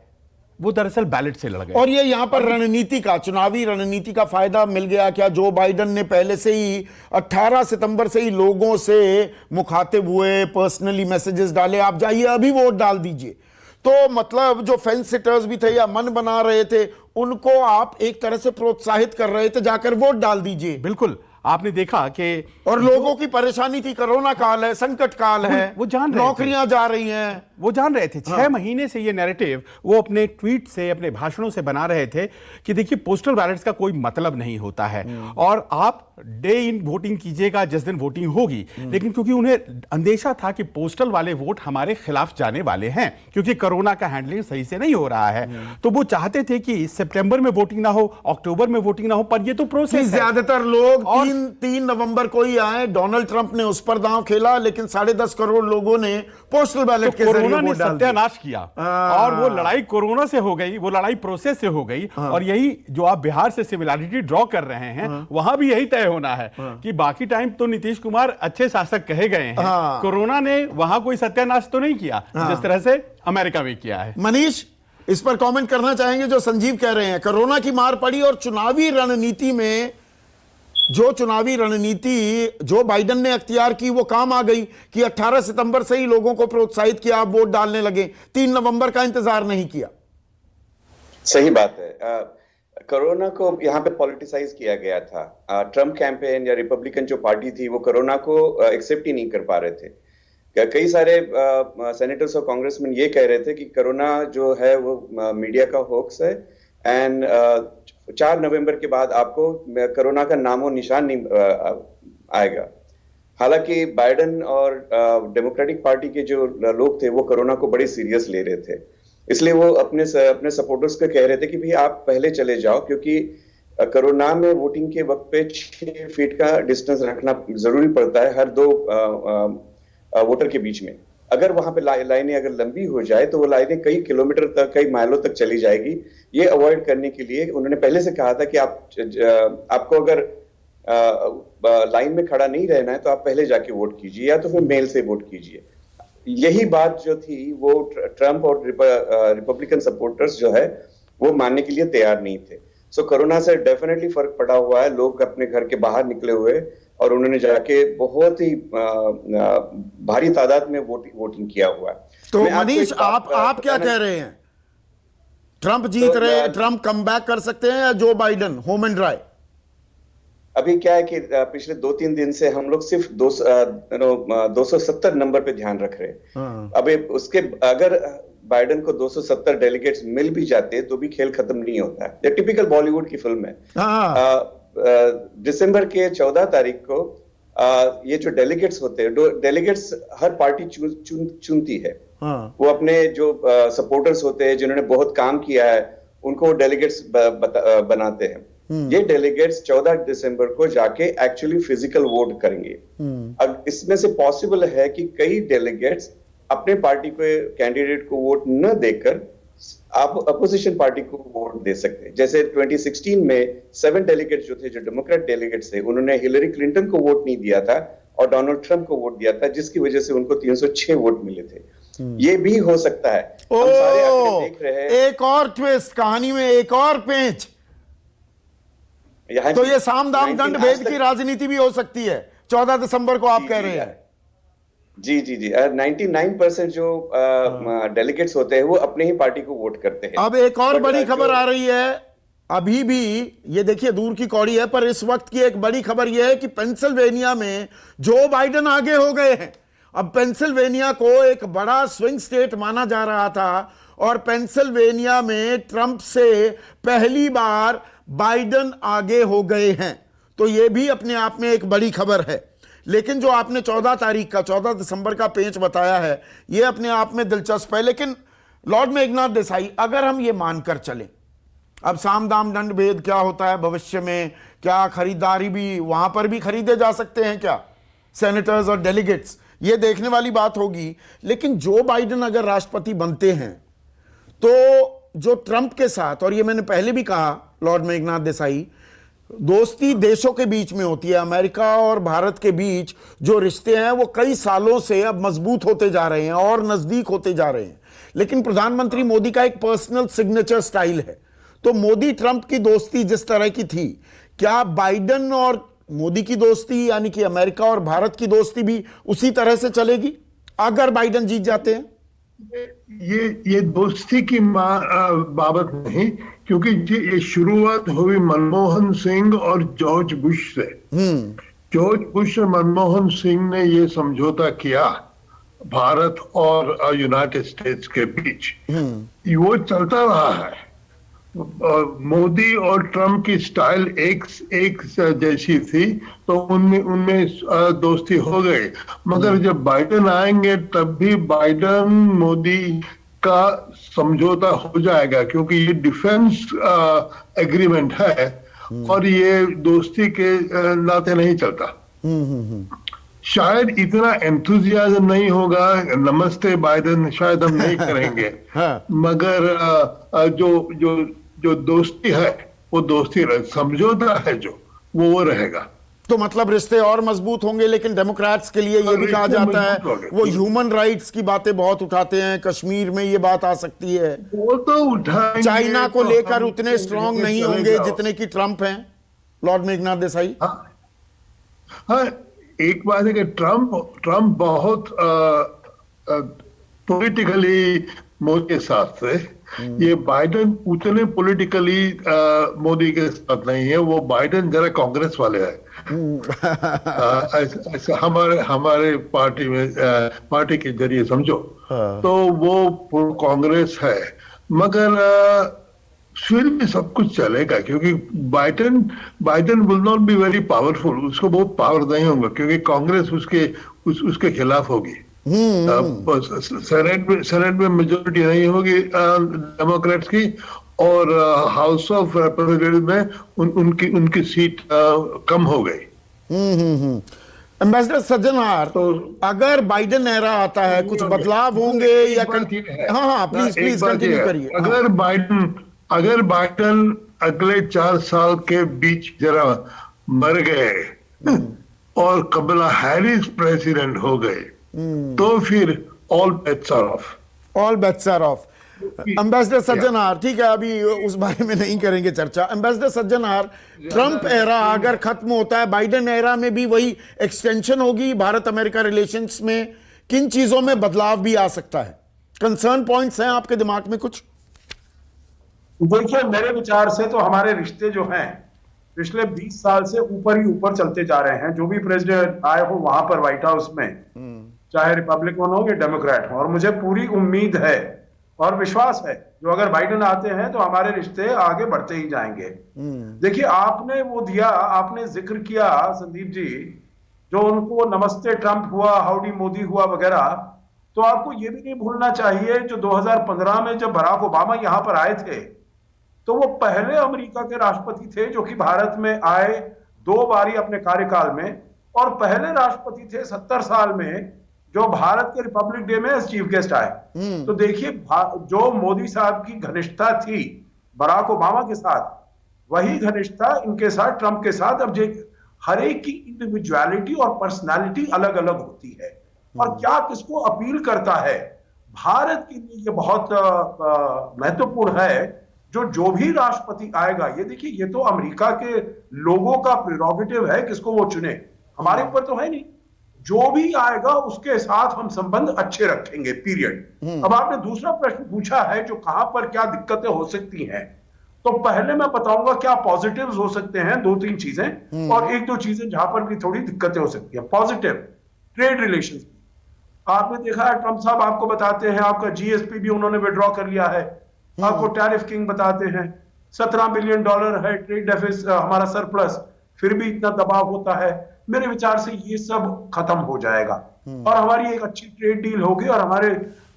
वो दरअसल बैलेट से लड़ गए। और ये यहां पर रणनीति का, चुनावी रणनीति का फायदा मिल गया क्या? जो बाइडेन ने पहले से ही 18 सितंबर से ही लोगों से मुखातिब हुए, पर्सनली मैसेजेस डाले, आप जाइए अभी वोट डाल दीजिए। तो मतलब जो फेंस सिटर्स भी थे या मन बना रहे थे, उनको आप एक तरह से प्रोत्साहित कर रहे थे, जाकर वोट डाल दीजिए। बिल्कुल, आपने देखा कि और लोगों की परेशानी थी, कोरोना काल है, संकट काल है, वो जान रहे थे, नौकरियां जा रही हैं, वो जान रहे थे। 6 महीने से ये नैरेटिव वो अपने ट्वीट से, अपने भाषणों से बना रहे थे कि देखिए पोस्टल बैलेट्स का कोई मतलब नहीं होता है और आप डे इन वोटिंग कीजिएगा जिस दिन वोटिंग होगी। लेकिन क्योंकि उन्हें अंदेशा था कि पोस्टल वाले वोट हमारे खिलाफ जाने वाले हैं, क्योंकि कोरोना का हैंडलिंग सही से नहीं हो रहा है, तो वो चाहते थे कि सितंबर में वोटिंग ना हो, अक्टूबर में वोटिंग ना हो। पर ये तो प्रोसेस है। ज्यादातर लोग 3 नवंबर को ही आए। डोनाल्ड ट्रंप ने उस पर दांव खेला, लेकिन 10.5 करोड़ लोगों ने पोस्टल बैलेट के जरिए कोरोना ने सत्यानाश किया और वो लड़ाई कोरोना से हो गई, वो लड़ाई प्रोसेस से हो गई। और यही जो आप बिहार से सिमिलैरिटी ड्रॉ कर रहे हैं, वहां भी यही तय होना है कि बाकी टाइम तो नीतीश कुमार अच्छे शासक कहे गए हैं, कोरोना ने वहां कोई सत्यानाश तो नहीं किया जिस तरह से अमेरिका में किया है। मनीष, इस पर कमेंट करना चाहेंगे? जो संजीव कह रहे हैं कोरोना की मार पड़ी और चुनावी रणनीति में जो चुनावी रणनीति जो बाइडेन ने अख्तियार की वो काम आ गई कि 18 सितंबर से ही लोगों को प्रोत्साहित किया, आप वोट डालने लगे, 3 नवंबर का इंतजार नहीं किया। सही बात है। कोरोना को यहाँ पे पॉलिटिसाइज किया गया था। ट्रम्प कैंपेन या रिपब्लिकन जो पार्टी थी वो कोरोना को एक्सेप्ट ही नहीं कर पा रहे थे। कई सारे सेनेटर्स और कांग्रेसमैन ये कह रहे थे कि कोरोना जो है वो मीडिया का होक्स है एंड 4 नवंबर के बाद आपको कोरोना का नामो निशान नहीं आएगा। हालांकि बाइडेन और डेमोक्रेटिक पार्टी के जो लोग थे वो कोरोना को बड़े सीरियस ले रहे थे, इसलिए वो अपने सपोर्टर्स को कह रहे थे कि भाई आप पहले चले जाओ, क्योंकि कोरोना में वोटिंग के वक्त पे 6 फीट का डिस्टेंस रखना जरूरी पड़ता है हर 2 वोटर के बीच में। अगर वहां पे लाइनें अगर लंबी हो जाए तो वो लाइनें कई किलोमीटर तक, कई माइलों तक चली जाएगी। ये अवॉइड करने के लिए उन्होंने पहले से कहा था कि आपको अगर लाइन में खड़ा नहीं रहना है तो आप पहले जाके वोट कीजिए या तो फिर मेल से वोट कीजिए। यही बात जो थी वो ट्रम्प और रिपब्लिकन सपोर्टर्स जो है वो मानने के लिए तैयार नहीं थे। सो कोरोना से डेफिनेटली फर्क पड़ा हुआ है। लोग अपने घर के बाहर निकले हुए और उन्होंने जाके बहुत ही भारी तादाद में वोटिंग किया हुआ है। तो मनीष, आप क्या कह रहे हैं? ट्रम्प जीत रहे हैं, ट्रम्प कमबैक कर सकते हैं या Joe Biden home and dry? अभी क्या है कि पिछले 2-3 दिन से हम लोग सिर्फ 270 नंबर पे ध्यान रख रहे हैं। अभी उसके अगर बाइडेन को 270 डेलीगेट्स मिल भी जाते तो भी खेल खत्म नहीं होता है। ये टिपिकल बॉलीवुड की फिल्म है। दिसंबर के 14 तारीख को ये जो डेलीगेट्स होते हैं, डेलीगेट्स हर पार्टी चुनती है। वो अपने जो सपोर्टर्स होते हैं जिन्होंने बहुत काम किया है उनको डेलीगेट्स बनाते हैं। ये डेलीगेट्स 14 दिसंबर को जाके एक्चुअली फिजिकल वोट करेंगे। अब इसमें से पॉसिबल है कि कई डेलीगेट्स अपने पार्टी के कैंडिडेट को वोट न देकर आप अपोजिशन पार्टी को वोट दे सकते हैं। जैसे 2016 में 7 डेलीगेट्स जो थे, जो डेमोक्रेट डेलीगेट्स थे, उन्होंने हिलरी क्लिंटन को वोट नहीं दिया था और डोनाल्ड ट्रंप को वोट दिया था, जिसकी वजह से उनको 306 वोट मिले थे। ये भी हो सकता है। हम सारे आंकड़े देख रहे हैं। एक और ट्विस्ट, कहानी में एक और पेंच। तो ये साम दाम दंड भेद की राजनीति भी हो सकती है 14 दिसंबर को, आप कह रहे हैं? जी 99% जो डेलीगेट्स होते हैं वो अपने ही पार्टी को वोट करते हैं। अब एक और बड़ी खबर आ रही है, अभी भी ये देखिए दूर की कौड़ी है, पर इस वक्त की एक बड़ी खबर यह है कि पेंसिल्वेनिया में जो बाइडेन आगे हो गए हैं। अब पेंसिल्वेनिया को एक बड़ा स्विंग स्टेट माना जा रहा था और पेंसिल्वेनिया में ट्रंप से पहली बार बाइडेन आगे हो गए हैं। तो यह भी अपने आप में एक बड़ी खबर है। लेकिन जो आपने 14 दिसंबर का पेंच बताया है यह अपने आप में दिलचस्प है। लेकिन लॉर्ड मेघनाथ देसाई, अगर हम ये मानकर चलें, अब साम दाम दंड भेद क्या होता है भविष्य में, क्या खरीदारी भी वहां पर भी खरीदे जा सकते हैं क्या सेनेटर्स और डेलीगेट्स, ये देखने वाली बात होगी। लेकिन जो बाइडेन अगर राष्ट्रपति बनते हैं तो जो ट्रंप के साथ, और ये मैंने पहले भी कहा लॉर्ड मेघनाथ देसाई, दोस्ती देशों के बीच में होती है। अमेरिका और भारत के बीच जो रिश्ते हैं वो कई सालों से अब मजबूत होते जा रहे हैं और नजदीक होते जा रहे हैं। लेकिन प्रधानमंत्री मोदी का एक पर्सनल सिग्नेचर स्टाइल है। तो मोदी ट्रंप की दोस्ती जिस तरह की थी, क्या बाइडेन और मोदी की दोस्ती यानी कि अमेरिका और भारत की दोस्ती भी उसी तरह से चलेगी अगर बाइडेन जीत जाते हैं? ये दोस्ती की बाबत नहीं, क्योंकि ये शुरुआत हुई मनमोहन सिंह और जॉर्ज बुश से। जॉर्ज बुश और मनमोहन सिंह ने ये समझौता किया भारत और यूनाइटेड स्टेट्स के बीच, वो चलता रहा है। मोदी और ट्रंप की स्टाइल एक जैसी थी तो उनमें दोस्ती हो गई। मगर जब बाइडेन आएंगे तब भी बाइडेन मोदी का समझौता हो जाएगा, क्योंकि ये डिफेंस एग्रीमेंट है और ये दोस्ती के नाते नहीं चलता। शायद इतना एंथुजियाज्म नहीं होगा, नमस्ते बाइडेन शायद हम नहीं करेंगे। मगर जो दोस्ती है वो दोस्ती समझौता है जो वो रहेगा। तो मतलब रिश्ते और मजबूत होंगे। लेकिन डेमोक्रेट्स के लिए ये भी कहा जाता है, वो ह्यूमन राइट्स की बातें बहुत उठाते हैं, कश्मीर में ये बात आ सकती है। वो तो उठाएंगे, चाइना को तो लेकर हम उतने स्ट्रांग नहीं चले होंगे जाओ। जितने की ट्रंप हैं, लॉर्ड मेघनाथ देसाई। हाँ, एक बात है कि ट्रंप बहुत पॉलिटिकली मोदी के साथ थे। ये बाइडेन उतने पॉलिटिकली मोदी के साथ नहीं है। वो बाइडेन जरा कांग्रेस वाले हैं। ऐसा हमारे पार्टी में पार्टी के जरिए समझो। तो वो कांग्रेस है, मगर फिर भी सब कुछ चलेगा, क्योंकि Biden will not be very powerful. उसको बहुत पावर नहीं होगा, क्योंकि कांग्रेस उसके खिलाफ होगी। सेनेट में मेजोरिटी नहीं होगी डेमोक्रेट्स की, और हाउस ऑफ रिप्रेजेंटेटिव में उनकी सीट कम हो गई। एम्बेसडर सज्जनहार, तो अगर बाइडेन एरा आता है, कुछ बदलाव होंगे या हाँ प्लीज कंटिन्यू करिए। अगर बाइडेन अगले 4 साल के बीच जरा मर गए और कमला हैरिस प्रेसिडेंट हो गए, तो फिर all bets are off. All bets are off. Ambassador Sajjanhar, ठीक है, अभी उस बारे में नहीं करेंगे चर्चा। एम्बेसडर सज्जनहार, ट्रंप एरा अगर खत्म होता है, बाइडेन एरा में भी वही एक्सटेंशन होगी भारत अमेरिका रिलेशंस में? किन चीजों में बदलाव भी आ सकता है? कंसर्न पॉइंट्स हैं आपके दिमाग में कुछ? देखिए, मेरे विचार से तो हमारे रिश्ते जो हैं पिछले 20 साल से ऊपर ही ऊपर चलते जा रहे हैं। जो भी प्रेसिडेंट आए हो वहां पर व्हाइट हाउस में, चाहे रिपब्लिकन हो या डेमोक्रेट हो, और मुझे पूरी उम्मीद है और विश्वास है जो अगर बाइडेन आते हैं तो हमारे रिश्ते आगे बढ़ते ही जाएंगे। देखिए, आपने जिक्र किया संदीप जी, जो उनको नमस्ते ट्रंप हुआ, हाउडी मोदी हुआ वगैरह, तो आपको ये भी नहीं भूलना चाहिए जो 2015 में जब बराक ओबामा यहां पर आए थे, तो वो पहले अमेरिका के राष्ट्रपति थे जो कि भारत में आए 2 बारी अपने कार्यकाल में, और पहले राष्ट्रपति थे 70 साल में जो भारत के रिपब्लिक डे में एज चीफ गेस्ट आए। तो देखिए, जो मोदी साहब की घनिष्ठता थी बराक ओबामा के साथ, वही घनिष्ठता इनके साथ, ट्रंप के साथ। अब हर एक की इंडिविजुअलिटी और पर्सनालिटी अलग अलग होती है, और क्या किसको अपील करता है। भारत के लिए ये बहुत महत्वपूर्ण है जो भी राष्ट्रपति आएगा। ये देखिए, ये तो अमेरिका के लोगों का प्रेरोगेटिव है किसको वो चुने, हमारे ऊपर तो है नहीं। जो भी आएगा उसके साथ हम संबंध अच्छे रखेंगे, पीरियड। अब आपने दूसरा प्रश्न पूछा है जो कहां पर क्या दिक्कतें हो सकती हैं, तो पहले मैं बताऊंगा क्या पॉजिटिव्स हो सकते हैं, 2-3 चीजें, और 1-2 चीजें जहां पर भी थोड़ी दिक्कतें हो सकती हैं। पॉजिटिव ट्रेड रिलेशंस, आपने देखा है ट्रंप साहब आपको बताते हैं आपका जीएसपी भी उन्होंने विड्रॉ कर लिया है, आपको टैरिफ किंग बताते हैं, $17 बिलियन है ट्रेड डेफिसिट हमारा सरप्लस, फिर भी इतना दबाव होता है। मेरे विचार से ये सब खत्म हो जाएगा और हमारी एक अच्छी ट्रेड डील होगी, और हमारे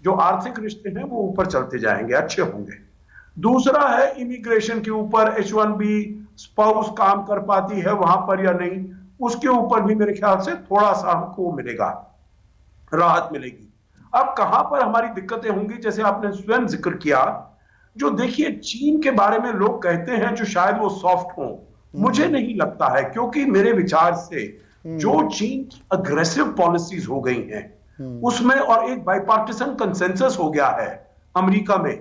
जो आर्थिक रिश्ते हैं वो ऊपर चलते जाएंगे, अच्छे होंगे। दूसरा है इमिग्रेशन के ऊपर, H1B स्पाउस काम कर पाती है वहां पर या नहीं, उसके ऊपर भी मेरे ख्याल से थोड़ा सा हमको मिलेगा, राहत मिलेगी। अब कहां पर हमारी दिक्कतें होंगी, जैसे आपने स्वयं जिक्र किया, जो देखिए चीन के बारे में लोग कहते हैं जो शायद वो सॉफ्ट हो, मुझे नहीं लगता है, क्योंकि मेरे विचार से जो चीन की अग्रेसिव पॉलिसीज हो गई हैं उसमें, और एक बाइपार्टिसन कंसेंसस हो गया है अमेरिका में,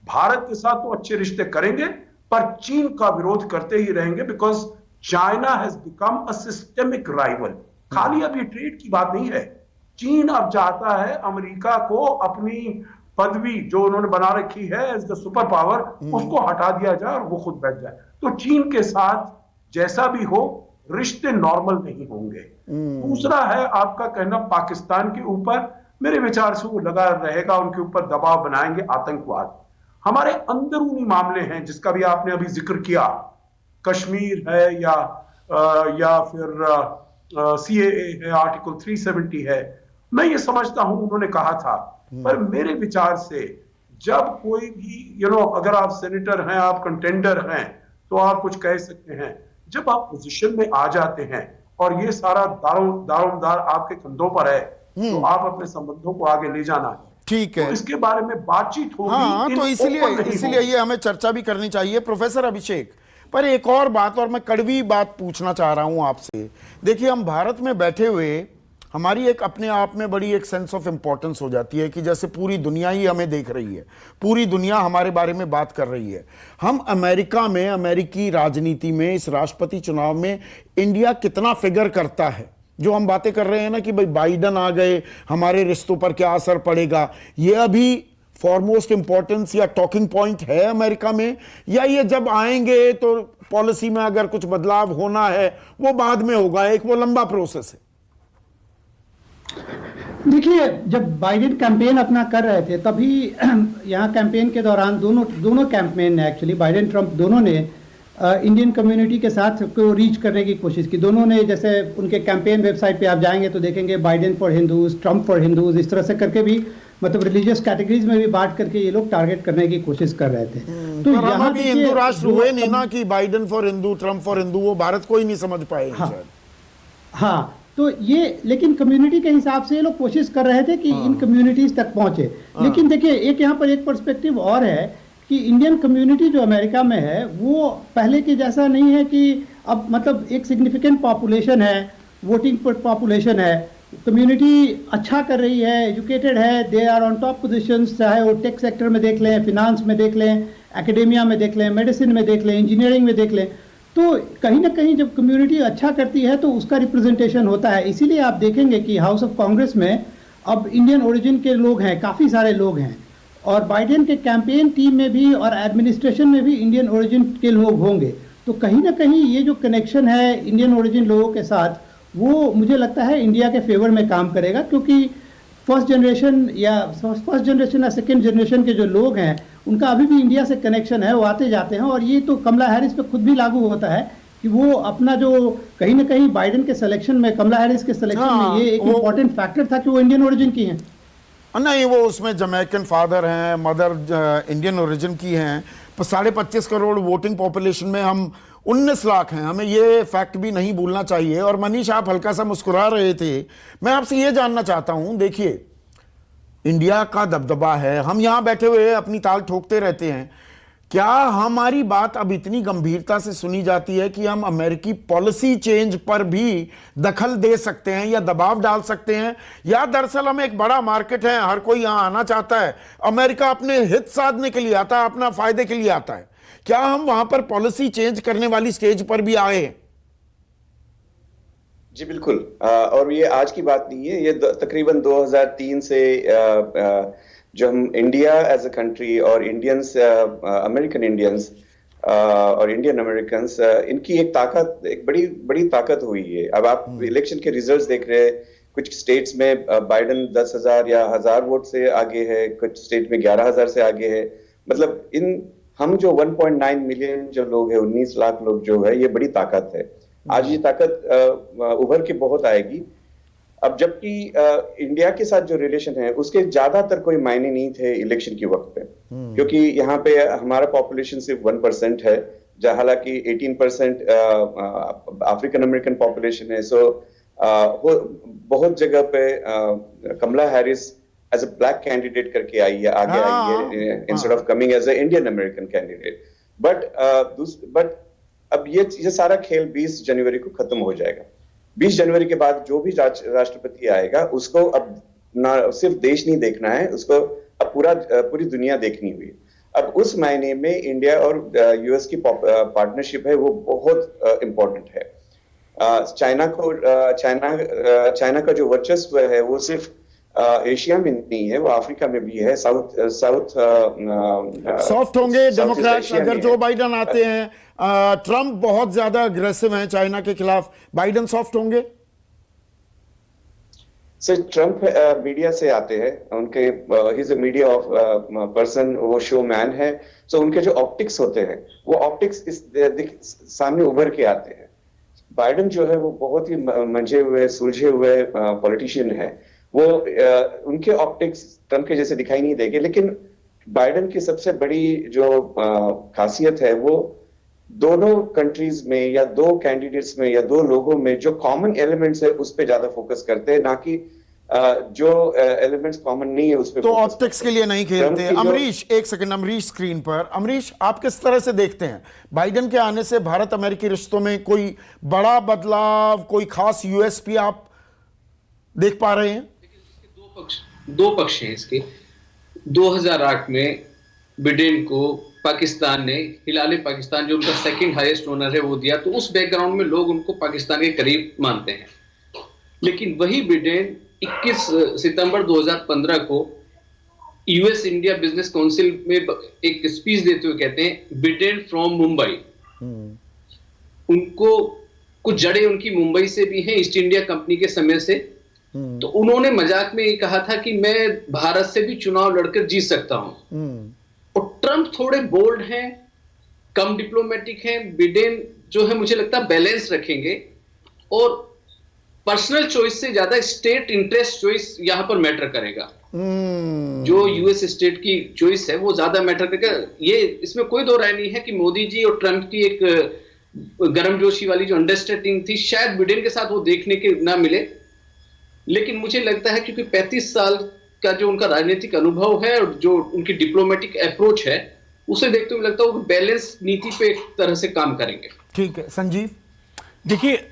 भारत के साथ तो अच्छे रिश्ते करेंगे पर चीन का विरोध करते ही रहेंगे, because China has become a systemic rival. खाली अब ये ट्रेड की बात नहीं है, चीन अब चाहता है अमेरिका को अपनी पदवी जो उन्होंने बना रखी है एज द सुपर पावर, उसको हटा दिया जाए और वो खुद बैठ जाए। तो चीन के साथ जैसा भी हो रिश्ते नॉर्मल नहीं होंगे। दूसरा है आपका कहना पाकिस्तान के ऊपर, मेरे विचार से वो लगा रहेगा, उनके ऊपर दबाव बनाएंगे, आतंकवाद। हमारे अंदरूनी मामले हैं जिसका भी आपने अभी जिक्र किया, कश्मीर है या फिर CAA है, आर्टिकल 370 है, मैं ये समझता हूं उन्होंने कहा था, पर मेरे विचार से जब कोई भी अगर आप सेनेटर हैं, आप कंटेंडर हैं, तो आप कुछ कह सकते हैं। जब आप पोजीशन में आ जाते हैं और ये सारा दारोमदार आपके कंधों पर है, तो आप अपने संबंधों को आगे ले जाना है। ठीक है, तो इसके बारे में बातचीत होगी। हाँ, तो इसीलिए ये हमें चर्चा भी करनी चाहिए। प्रोफेसर अभिषेक, पर एक और बात, और मैं कड़वी बात पूछना चाह रहा हूं आपसे। देखिए, हम भारत में बैठे हुए हमारी एक अपने आप में बड़ी एक सेंस ऑफ इंपॉर्टेंस हो जाती है कि जैसे पूरी दुनिया ही हमें देख रही है, पूरी दुनिया हमारे बारे में बात कर रही है। हम अमेरिका में, अमेरिकी राजनीति में, इस राष्ट्रपति चुनाव में इंडिया कितना फिगर करता है? जो हम बातें कर रहे हैं ना कि भाई बाइडन आ गए, हमारे रिश्तों पर क्या असर पड़ेगा, ये अभी फॉरमोस्ट इंपॉर्टेंस या टॉकिंग पॉइंट है अमेरिका में, या ये जब आएंगे तो पॉलिसी में अगर कुछ बदलाव होना है वो बाद में होगा, एक वो लंबा प्रोसेस है? देखिए, जब बाइडेन कैंपेन अपना कर रहे थे तभी यहाँ कैंपेन के दौरान दोनों कैंपेन ने, एक्चुअली बाइडेन ट्रंप दोनों ने इंडियन कम्युनिटी के साथ को रीच करने की कोशिश की। दोनों ने, जैसे उनके कैंपेन वेबसाइट पे आप जाएंगे तो देखेंगे Biden for Hindus, Trump for Hindus, इस तरह से करके भी, मतलब रिलीजियस कैटेगरीज में भी बांट करके ये लोग टारगेट करने की कोशिश कर रहे थे। तो यहाँ भी हिंदू राष्ट्र हुए नहीं ना कि Biden for Hindu, Trump for Hindu, वो भारत को ही नहीं समझ पाए। हाँ, तो ये, लेकिन कम्युनिटी के हिसाब से ये लोग कोशिश कर रहे थे कि इन कम्युनिटीज तक पहुंचे। लेकिन देखिए, एक यहाँ पर एक पर्सपेक्टिव और है कि इंडियन कम्युनिटी जो अमेरिका में है वो पहले के जैसा नहीं है कि अब, मतलब एक सिग्निफिकेंट पॉपुलेशन है, वोटिंग पॉपुलेशन है, कम्युनिटी अच्छा कर रही है, एजुकेटेड है, they are on top positions, चाहे वो टेक सेक्टर में देख लें, फिनांस में देख लें, एकेडेमिया में देख लें, मेडिसिन में देख लें, इंजीनियरिंग में देख लें। तो कहीं ना कहीं जब कम्युनिटी अच्छा करती है तो उसका रिप्रेजेंटेशन होता है। इसीलिए आप देखेंगे कि हाउस ऑफ कांग्रेस में अब इंडियन ओरिजिन के लोग हैं, काफ़ी सारे लोग हैं, और बाइडेन के कैंपेन टीम में भी और एडमिनिस्ट्रेशन में भी इंडियन ओरिजिन के लोग होंगे। तो कहीं ना कहीं ये जो कनेक्शन है इंडियन ओरिजिन लोगों के साथ, वो मुझे लगता है इंडिया के फेवर में काम करेगा, क्योंकि फर्स्ट जनरेशन या सेकेंड जनरेशन के जो लोग हैं उनका अभी भी इंडिया से कनेक्शन है, वो आते जाते हैं। और ये तो कमला हैरिस पे खुद भी लागू होता है कि वो अपना जो कहीं ना कहीं बाइडेन के सिलेक्शन में, कमला हैरिस के सिलेक्शन में ये एक इम्पॉर्टेंट फैक्टर था कि वो इंडियन ओरिजिन की हैं। नहीं, वो उसमें जमैकन फादर हैं, मदर इंडियन ओरिजिन की हैं। 25.5 करोड़ वोटिंग पॉपुलेशन में हम 19 लाख हैं, हमें ये फैक्ट भी नहीं भूलना चाहिए। और मनीष, आप हल्का सा मुस्कुरा रहे थे, मैं आपसे ये जानना चाहता हूं, देखिए इंडिया का दबदबा है, हम यहां बैठे हुए अपनी ताल ठोकते रहते हैं, क्या हमारी बात अब इतनी गंभीरता से सुनी जाती है कि हम अमेरिकी पॉलिसी चेंज पर भी दखल दे सकते हैं या दबाव डाल सकते हैं? या दरअसल हम एक बड़ा मार्केट है, हर कोई यहां आना चाहता है, अमेरिका अपने हित साधने के लिए आता है, अपना फायदे के लिए आता है, क्या हम वहां पर पॉलिसी चेंज करने वाली स्टेज पर भी आए हैं? जी बिल्कुल, और ये आज की बात नहीं है, ये तकरीबन 2003 से जो हम इंडिया एज अ कंट्री और इंडियंस, अमेरिकन इंडियंस और इंडियन अमेरिकन्स, इनकी एक ताकत, एक बड़ी बड़ी ताकत हुई है। अब आप इलेक्शन के रिजल्ट्स देख रहे हैं, कुछ स्टेट्स में बाइडेन 10,000 या 1,000 वोट से आगे है, कुछ स्टेट में 11,000 से आगे है। मतलब हम जो 1.9 मिलियन जो लोग हैं, 19 लाख लोग जो है, ये बड़ी ताकत है। आज ये ताकत उभर के बहुत आएगी। अब जबकि इंडिया के साथ जो रिलेशन है उसके ज्यादातर कोई मायने नहीं थे इलेक्शन के वक्त पे, क्योंकि यहाँ पे हमारा पॉपुलेशन सिर्फ 1% है, हालांकि 18% अफ्रीकन अमेरिकन पॉपुलेशन है। सो बहुत जगह पे Kamala Harris as a black candidate करके आई है, आगे आई है, instead of coming as a Indian American candidate. But अब ये सारा खेल 20 जनवरी को खत्म हो जाएगा। 20 जनवरी के बाद जो भी राष्ट्रपति आएगा उसको अब ना सिर्फ देश नहीं देखना है, उसको अब पूरी दुनिया देखनी हुई। अब उस मायने में इंडिया और यूएस की पार्टनरशिप है वो बहुत इंपॉर्टेंट है। चाइना का जो वर्चस्व है वो सिर्फ एशिया में नहीं है, वो अफ्रीका में भी है। सॉफ्ट होंगे डेमोक्रेट्स अगर जो बाइडेन आते हैं। ट्रंप बहुत ज्यादा अग्रेसिव हैं चाइना के खिलाफ, बाइडेन सॉफ्ट होंगे? सर, ट्रंप मीडिया से आते हैं, उनके he is a media of person, वो शो मैन है। सो उनके जो ऑप्टिक्स होते हैं वो ऑप्टिक्स सामने उभर के आते हैं। बाइडेन जो है वो बहुत ही मंझे हुए, सुलझे हुए पॉलिटिशियन है। वो उनके ऑप्टिक्स ट्रंप के जैसे दिखाई नहीं देंगे, लेकिन बाइडेन की सबसे बड़ी जो खासियत है वो दोनों कंट्रीज में या दो कैंडिडेट्स में या दो लोगों में जो कॉमन एलिमेंट्स है उस पर ज्यादा फोकस करते हैं, ना कि जो एलिमेंट्स कॉमन नहीं है उसमें तो ऑप्टिक्स के लिए नहीं खेलते। ट्रम्प की जो- अमरीश, एक सेकंड, अमरीश स्क्रीन पर। अमरीश, आप किस तरह से देखते हैं बाइडेन के आने से भारत अमेरिकी रिश्तों में कोई बड़ा बदलाव, कोई खास यूएसपी आप देख पा रहे हैं? दो पक्ष हैं इसके। 2008 में बिडेन को पाकिस्तान ने हिलाले पाकिस्तान, जो उनका सेकंड हाईएस्ट ओनर है, वो दिया, तो उस बैकग्राउंड में लोग उनको पाकिस्तान के करीब मानते हैं। लेकिन वही बिडेन 21 सितंबर 2015 को यूएस इंडिया बिजनेस काउंसिल में एक स्पीच देते हुए कहते हैं बिडेन फ्रॉम मुंबई। उनको कुछ जड़ें उनकी मुंबई से भी हैं, ईस्ट इंडिया कंपनी के समय से। तो उन्होंने मजाक में ये कहा था कि मैं भारत से भी चुनाव लड़कर जीत सकता हूं। और ट्रंप थोड़े बोल्ड हैं, कम डिप्लोमेटिक हैं। बिडेन जो है मुझे लगता है बैलेंस रखेंगे और पर्सनल चॉइस से ज्यादा स्टेट इंटरेस्ट चॉइस यहां पर मैटर करेगा। जो यूएस स्टेट की चॉइस है वो ज्यादा मैटर करेगा। ये इसमें कोई दो राय नहीं है कि मोदी जी और ट्रंप की एक गर्मजोशी वाली जो अंडरस्टैंडिंग थी, शायद बिडेन के साथ वो देखने के ना मिले। लेकिन मुझे लगता है क्योंकि 35 साल का जो उनका राजनीतिक अनुभव है और जो उनकी डिप्लोमेटिक अप्रोच है, उसे देखते हुए लगता है वो बैलेंस नीति पे एक तरह से काम करेंगे। ठीक है संजीव। देखिए,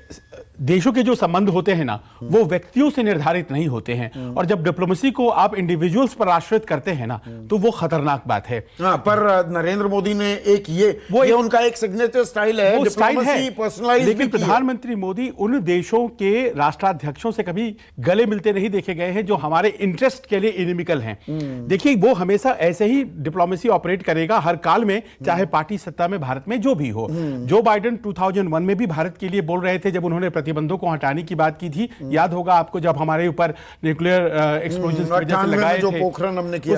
देशों के जो संबंध होते हैं ना, वो व्यक्तियों से निर्धारित नहीं होते हैं, और जब डिप्लोमेसी को आप इंडिविजुअल्स पर आश्रित करते हैं ना, तो वो खतरनाक बात है। हाँ, पर नरेंद्र मोदी ने ये उनका एक सिग्नेचर स्टाइल है, वो स्टाइल है, पर्सनलाइज। लेकिन प्रधानमंत्री मोदी उन देशों के राष्ट्राध्यक्षों से कभी गले मिलते नहीं देखे गए हैं जो हमारे इंटरेस्ट के लिए इनिमिकल हैं। देखिए, वो हमेशा ऐसे ही डिप्लोमेसी ऑपरेट करेगा हर काल में, चाहे पार्टी सत्ता में भारत में जो भी हो। जो बाइडेन 2001 में भी भारत के लिए बोल रहे थे जब उन्होंने प्रतिबंधों को हटाने की बात की थी। याद होगा आपको, जब हमारे ऊपर न्यूक्लियर एक्सप्लोजन की वजह से लगाए जो थे, पोखरण हमने किया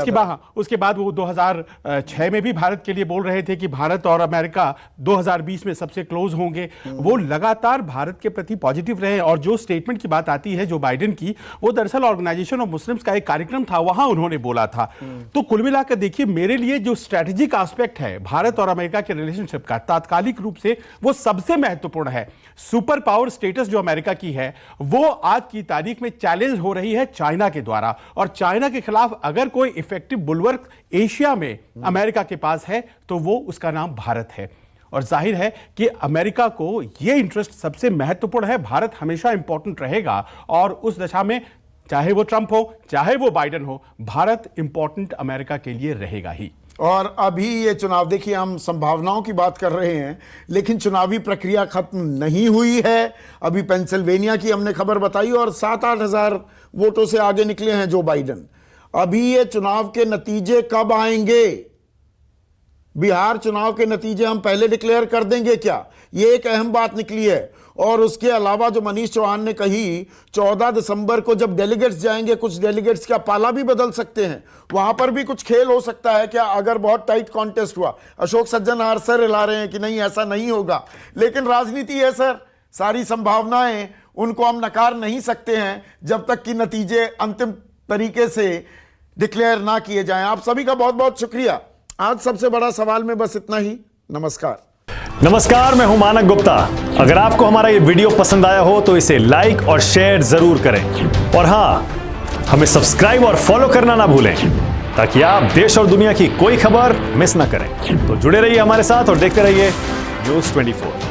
उसके बाद वो 2006 में भी भारत के लिए बोल रहे थे कि भारत और अमेरिका 2020 में सबसे क्लोज होंगे। वो लगातार भारत के प्रति पॉजिटिव रहे, और जो स्टेटमेंट की बात आती है जो बाइडेन की, वो दरअसल ऑर्गेनाइजेशन ऑफ मुस्लिम्स का एक कार्यक्रम था, वहां उन्होंने बोला था। तो कुल मिलाकर देखिए, मेरे लिए जो स्ट्रेटेजिक एस्पेक्ट है भारत और अमेरिका के रिलेशनशिप का, तात्कालिक रूप से वो सबसे महत्वपूर्ण है। सुपर पावर स्टेटस जो अमेरिका की है, वो आज की तारीख में चैलेंज हो रही है चाइना के द्वारा, और चाइना के खिलाफ अगर कोई इफेक्टिव बुलवर्क एशिया में अमेरिका के पास है तो वो उसका नाम भारत है। और जाहिर है कि अमेरिका को ये इंटरेस्ट सबसे महत्वपूर्ण है। भारत हमेशा इंपॉर्टेंट रहेगा, और उस दशा में चाहे वो ट्रंप हो चाहे वो बाइडेन हो, भारत इंपॉर्टेंट अमेरिका के लिए रहेगा ही। और अभी ये चुनाव, देखिए, हम संभावनाओं की बात कर रहे हैं, लेकिन चुनावी प्रक्रिया खत्म नहीं हुई है। अभी पेंसिल्वेनिया की हमने खबर बताई, और 7-8 हजार वोटों से आगे निकले हैं जो बाइडेन। अभी ये चुनाव के नतीजे कब आएंगे? बिहार चुनाव के नतीजे हम पहले डिक्लेयर कर देंगे क्या? ये एक अहम बात निकली है। और उसके अलावा जो मनीष चौहान ने कही, 14 दिसंबर को जब डेलीगेट्स जाएंगे, कुछ डेलीगेट्स का पाला भी बदल सकते हैं, वहां पर भी कुछ खेल हो सकता है क्या, अगर बहुत टाइट कॉन्टेस्ट हुआ? अशोक सज्जन सर हिला रहे हैं कि नहीं, ऐसा नहीं होगा। लेकिन राजनीति है सर, सारी संभावनाएं उनको हम नकार नहीं सकते हैं जब तक कि नतीजे अंतिम तरीके से डिक्लेयर ना किए जाएं। आप सभी का बहुत बहुत शुक्रिया। आज सबसे बड़ा सवाल में बस इतना ही। नमस्कार। नमस्कार, मैं हूं मानक गुप्ता। अगर आपको हमारा ये वीडियो पसंद आया हो तो इसे लाइक और शेयर जरूर करें, और हां, हमें सब्सक्राइब और फॉलो करना ना भूलें, ताकि आप देश और दुनिया की कोई खबर मिस ना करें। तो जुड़े रहिए हमारे साथ और देखते रहिए न्यूज़ 24।